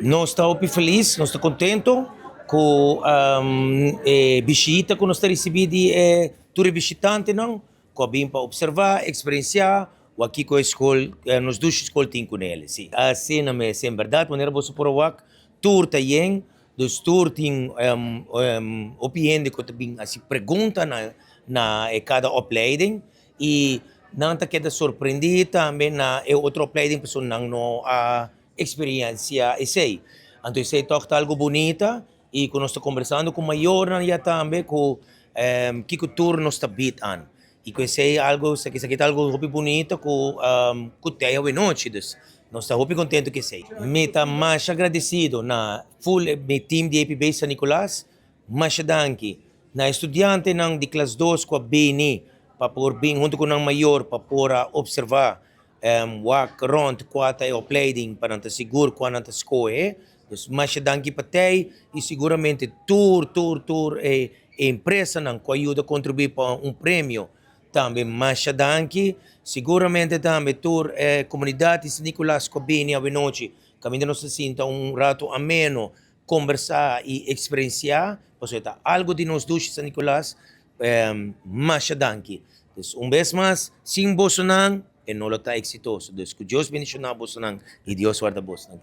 Nós estamos felizes, nós estamos contentes com a visita que nós estamos recebendo de visitante, não? Com a bem para observar, experienciar, o aqui com a escola, nos duas escolas tem com eles. Sim. Assim, não é verdade, maneira você provar, tour também, dos tour tem opinião de que também assim pergunta na cada opleiding e não está queda surpreendido também na outra opleiding pessoa não a experiência esse. Então isso é algo bonita e quando nós estamos conversando com o maior já também com que o tour nos está bitando. E que isso é algo, se é algo muito bonito com o teia e noite. Nós estamos muito contentes que sei. Me está mais agradecido na full me team de APB San Nicolás, mais danke na estudante ng de classe 2 com a Bini para por bem junto com o maior para por observar wak rond quata e opleiding para não seguro quando não escoe. Mas danke patay e seguramente tour e empresa não que ajuda a contribuir para prêmio também mais danke seguramente também tour comunidade San Nicolás Cobini a noite caminho não se sinta rato ameno conversar e experienciar portanto algo de nós dois San Nicolás mais danke vez mais sem Bolsonaro e não está exitoso. Deus bendicionar Bolsonaro e Deus guarda Bolsonaro.